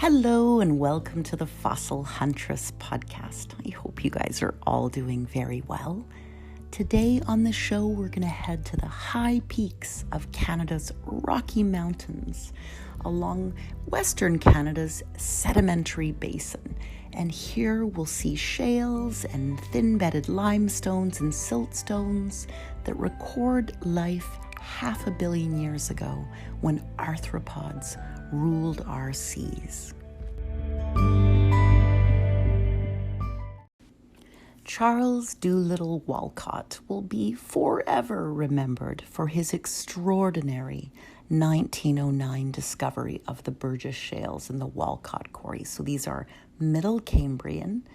Hello and welcome to the Fossil Huntress podcast. I hope you guys are all doing very well. Today on the show, we're going to head to the high peaks of Canada's Rocky Mountains along Western Canada's sedimentary basin. And here we'll see shales and thin-bedded limestones and siltstones that record life 500 million years ago when arthropods ruled our seas. Charles Doolittle Walcott will be forever remembered for his extraordinary 1909 discovery of the Burgess Shales in the Walcott quarries. So these are Middle Cambrian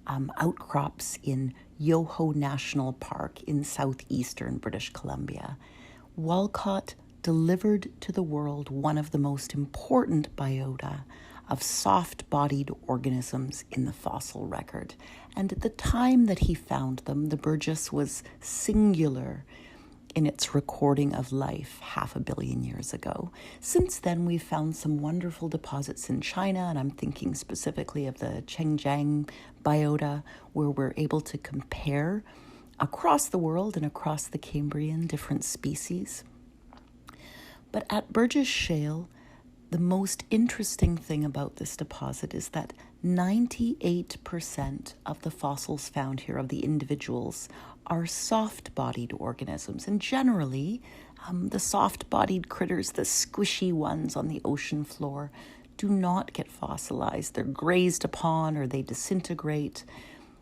outcrops in Yoho National Park in southeastern British Columbia. Walcott delivered to the world one of the most important biota of soft-bodied organisms in the fossil record. And at the time that he found them, the Burgess was singular in its recording of life 500 million years ago. Since then, we've found some wonderful deposits in China, and I'm thinking specifically of the Chengjiang biota, where we're able to compare across the world and across the Cambrian different species. But at Burgess Shale, the most interesting thing about this deposit is that 98% of the fossils found here, of the individuals, are soft-bodied organisms. And generally, the soft-bodied critters, the squishy ones on the ocean floor, do not get fossilized. They're grazed upon or they disintegrate.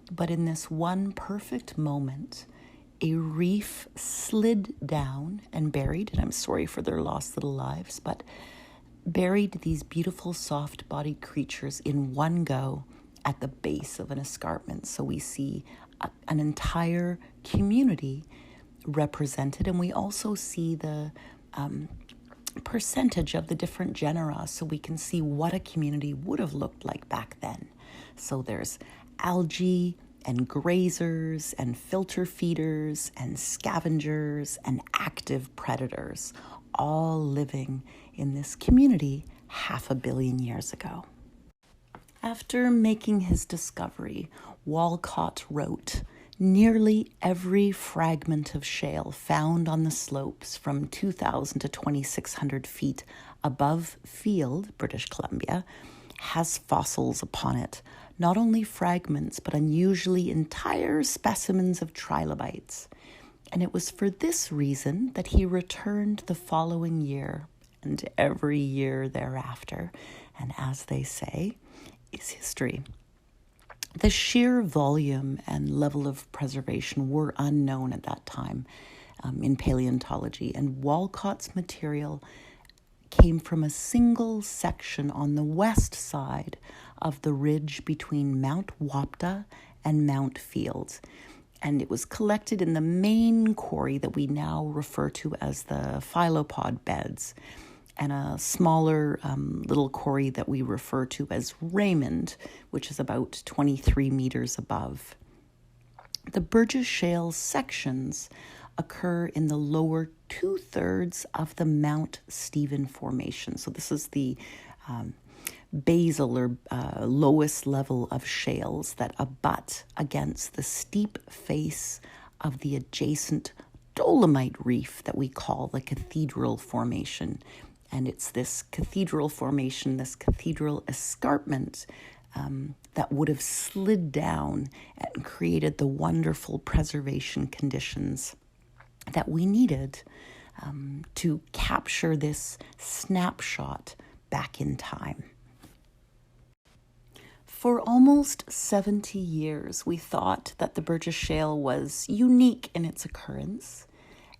But in this one perfect moment, a reef slid down and buried, and I'm sorry for their lost little lives, but buried these beautiful soft-bodied creatures in one go at the base of an escarpment. So we see an entire community represented, and we also see the percentage of the different genera, so we can see what a community would have looked like back then. So there's algae and grazers and filter feeders and scavengers and active predators, all living in this community 500 million years ago. After making his discovery, Walcott wrote, "Nearly every fragment of shale found on the slopes from 2,000 to 2,600 feet above field, British Columbia, has fossils upon it. Not only fragments, but unusually entire specimens of trilobites." And it was for this reason that he returned the following year and every year thereafter. And as they say, is history. The sheer volume and level of preservation were unknown at that time in paleontology, and Walcott's material came from a single section on the west side of the ridge between Mount Wapta and Mount Fields. And it was collected in the main quarry that we now refer to as the phyllopod beds, and a smaller little quarry that we refer to as Raymond, which is about 23 meters above. The Burgess Shale sections occur in the lower 2/3 of the Mount Stephen Formation. So this is the basal or lowest level of shales that abut against the steep face of the adjacent dolomite reef that we call the Cathedral Formation. And it's this Cathedral Formation, this Cathedral Escarpment, that would have slid down and created the wonderful preservation conditions that we needed to capture this snapshot back in time. For almost 70 years, we thought that the Burgess Shale was unique in its occurrence.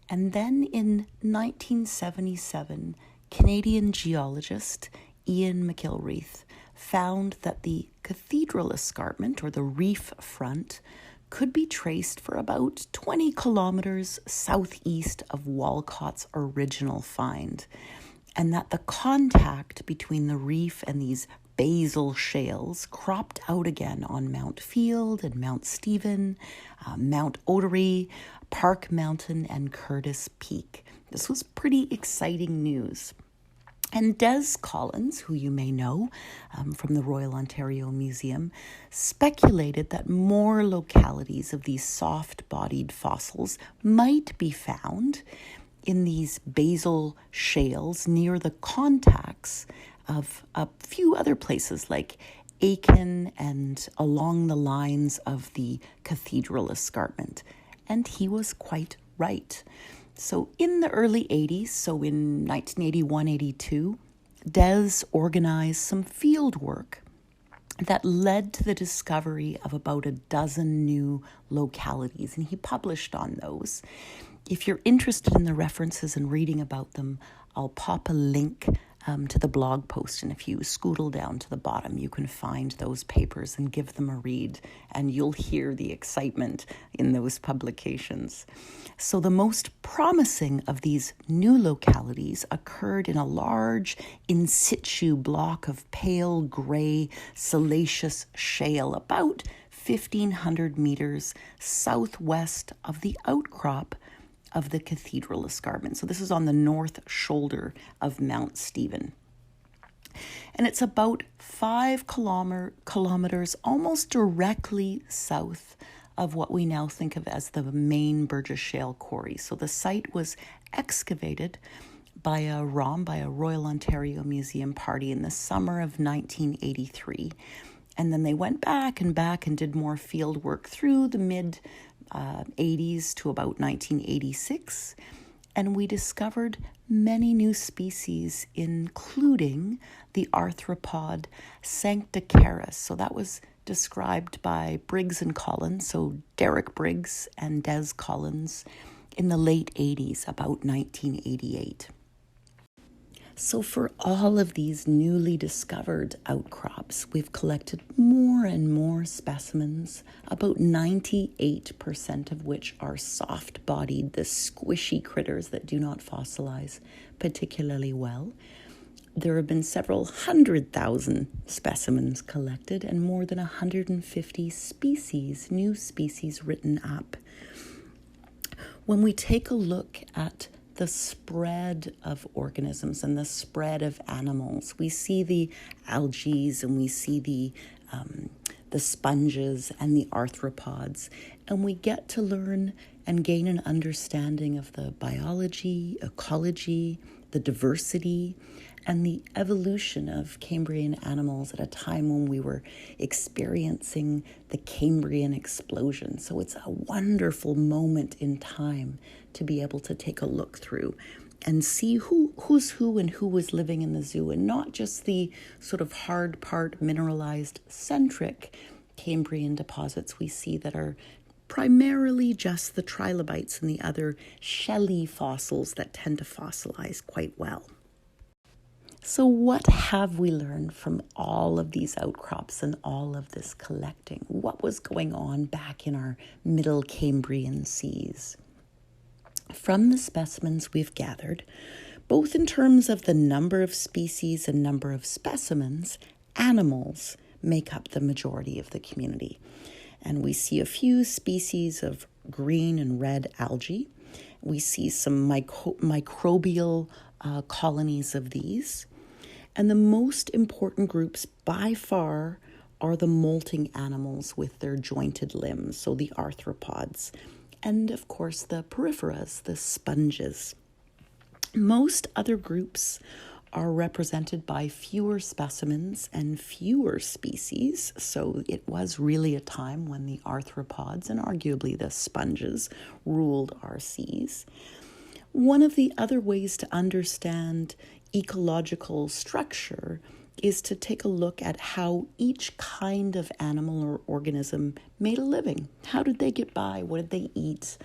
And then in 1977, Canadian geologist Ian McIlwraith found that the Cathedral Escarpment, or the reef front, could be traced for about 20 kilometers southeast of Walcott's original find, and that the contact between the reef and these basal shales cropped out again on Mount Field and Mount Stephen, Mount Ottery, Park Mountain, and Curtis Peak. This was pretty exciting news. And Des Collins, who you may know from the Royal Ontario Museum, speculated that more localities of these soft-bodied fossils might be found in these basal shales near the contacts of a few other places like Aiken and along the lines of the Cathedral Escarpment. And he was quite right. So in the early 80s, so in 1981-82, Des organized some field work that led to the discovery of about a dozen new localities, and he published on those. If you're interested in the references and reading about them, I'll pop a link to the blog post, and if you scootle down to the bottom, you can find those papers and give them a read, and you'll hear the excitement in those publications. So the most promising of these new localities occurred in a large in situ block of pale gray siliceous shale about 1,500 meters southwest of the outcrop of the Cathedral Escarpment. So this is on the north shoulder of Mount Stephen. And it's about 5 kilometers almost directly south of what we now think of as the main Burgess Shale quarry. So the site was excavated by a Royal Ontario Museum party in the summer of 1983. And then they went back and did more field work through the mid 80s to about 1986, and we discovered many new species, including the arthropod Sancticaris. So that was described by Briggs and Collins, so Derek Briggs and Des Collins, in the late 80s, about 1988. So for all of these newly discovered outcrops, we've collected more and more specimens, about 98% of which are soft-bodied, the squishy critters that do not fossilize particularly well. There have been several 100,000 specimens collected and more than 150 species, new species written up. When we take a look at the spread of organisms and the spread of animals, we see the algae and we see the sponges and the arthropods, and we get to learn and gain an understanding of the biology, ecology, the diversity, and the evolution of Cambrian animals at a time when we were experiencing the Cambrian explosion. So it's a wonderful moment in time to be able to take a look through and see who's who and who was living in the zoo, and not just the sort of hard part mineralized centric Cambrian deposits we see that are primarily just the trilobites and the other shelly fossils that tend to fossilize quite well. So what have we learned from all of these outcrops and all of this collecting? What was going on back in our middle Cambrian seas? From the specimens we've gathered, both in terms of the number of species and number of specimens, animals make up the majority of the community. And we see a few species of green and red algae. We see some microbial colonies of these. And the most important groups by far are the molting animals with their jointed limbs, so the arthropods, and of course the porphyras, the sponges. Most other groups are represented by fewer specimens and fewer species, so it was really a time when the arthropods and arguably the sponges ruled our seas. One of the other ways to understand ecological structure is to take a look at how each kind of animal or organism made a living. How did they get by? What did they eat?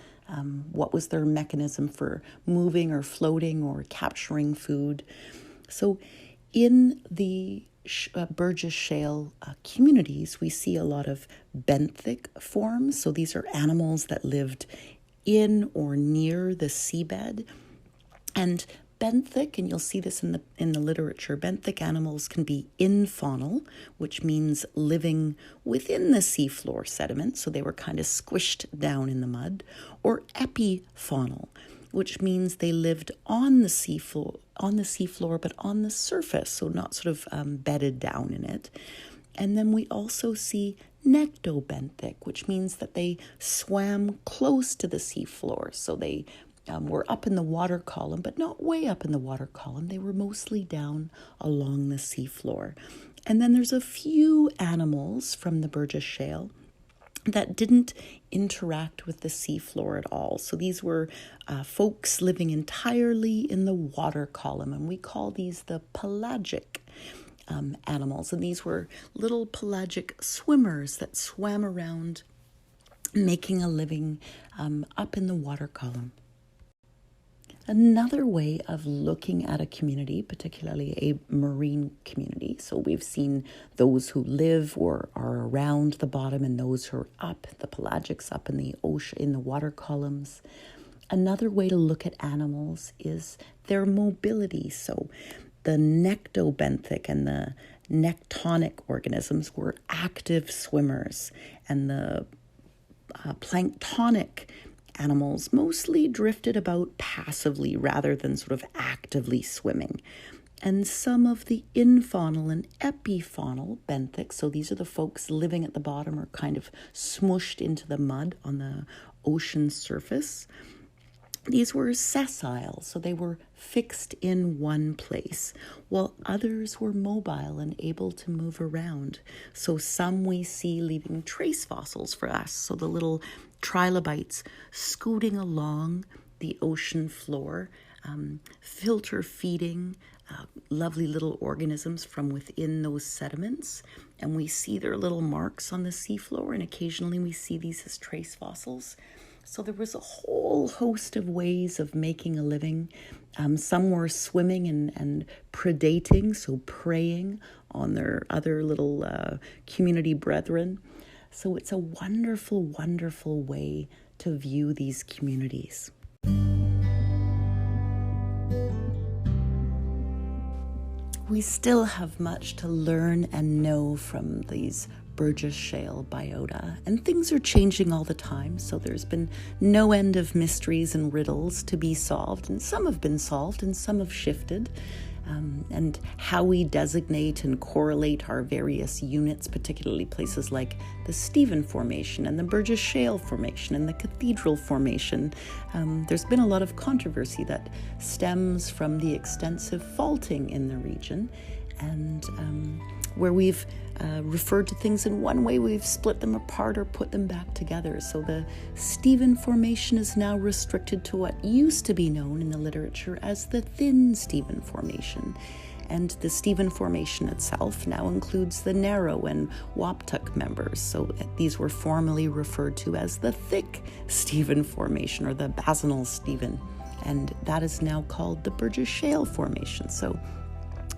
What was their mechanism for moving or floating or capturing food? So in the Burgess Shale communities, we see a lot of benthic forms. So these are animals that lived in or near the seabed. And benthic, and you'll see this in the literature, benthic animals can be infaunal, which means living within the seafloor sediment, so they were kind of squished down in the mud, or epifaunal, which means they lived on the seafloor, but on the surface, so not sort of bedded down in it. And then we also see nectobenthic, which means that they swam close to the seafloor. So they were up in the water column, but not way up in the water column. They were mostly down along the seafloor. And then there's a few animals from the Burgess Shale that didn't interact with the seafloor at all. So these were folks living entirely in the water column, and we call these the pelagic animals. And these were little pelagic swimmers that swam around, making a living up in the water column. Another way of looking at a community, particularly a marine community, so we've seen those who live or are around the bottom and those who are up, the pelagics up in the ocean, in the water columns. Another way to look at animals is their mobility. So the nectobenthic and the nectonic organisms were active swimmers, and the planktonic animals mostly drifted about passively rather than sort of actively swimming. And some of the infaunal and epifaunal benthic, so these are the folks living at the bottom or kind of smushed into the mud on the ocean surface. These were sessile, so they were fixed in one place, while others were mobile and able to move around. So some we see leaving trace fossils for us, so the little trilobites scooting along the ocean floor, filter feeding lovely little organisms from within those sediments. And we see their little marks on the seafloor, and occasionally we see these as trace fossils. So there was a whole host of ways of making a living. Some were swimming and predating, so preying on their other little community brethren. So it's a wonderful, wonderful way to view these communities. We still have much to learn and know from these Burgess Shale Biota, and things are changing all the time, so there's been no end of mysteries and riddles to be solved, and some have been solved and some have shifted. And how we designate and correlate our various units, particularly places like the Stephen Formation and the Burgess Shale Formation and the Cathedral Formation. There's been a lot of controversy that stems from the extensive faulting in the region, and where we've referred to things in one way, we've split them apart or put them back together. So the Stephen Formation is now restricted to what used to be known in the literature as the Thin Stephen Formation. And the Stephen Formation itself now includes the narrow and Waptuk members. So these were formerly referred to as the Thick Stephen Formation or the Basinal Stephen. And that is now called the Burgess Shale Formation. So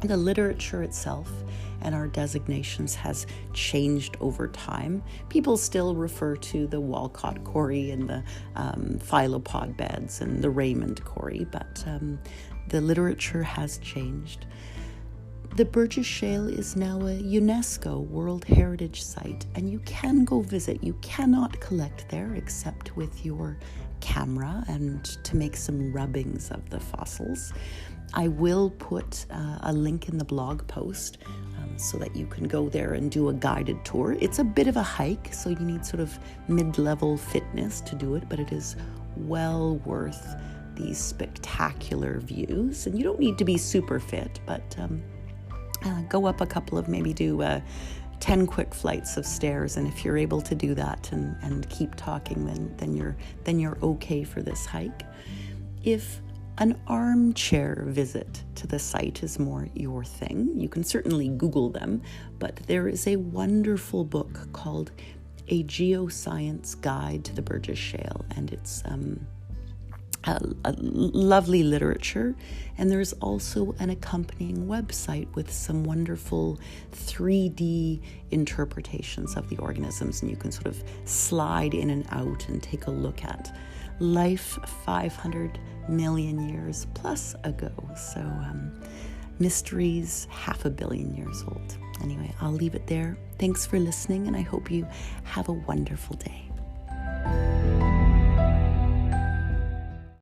the literature itself and our designations has changed over time. People still refer to the Walcott quarry and the phyllopod beds and the Raymond quarry, but the literature has changed. The Burgess Shale is now a UNESCO World Heritage Site, and you can go visit. You cannot collect there except with your camera and to make some rubbings of the fossils. I will put a link in the blog post so that you can go there and do a guided tour. It's a bit of a hike, so you need sort of mid-level fitness to do it, but it is well worth these spectacular views. And you don't need to be super fit, but go up a couple of, maybe do 10 quick flights of stairs, and if you're able to do that and keep talking, then you're okay for this hike. If an armchair visit to the site is more your thing, you can certainly Google them, but there is a wonderful book called A Geoscience Guide to the Burgess Shale, and it's a lovely literature, and there's also an accompanying website with some wonderful 3D interpretations of the organisms, and you can sort of slide in and out and take a look at life 500 million years plus ago. So mysteries 500 million years old. Anyway, I'll leave it there. Thanks for listening, and I hope you have a wonderful day.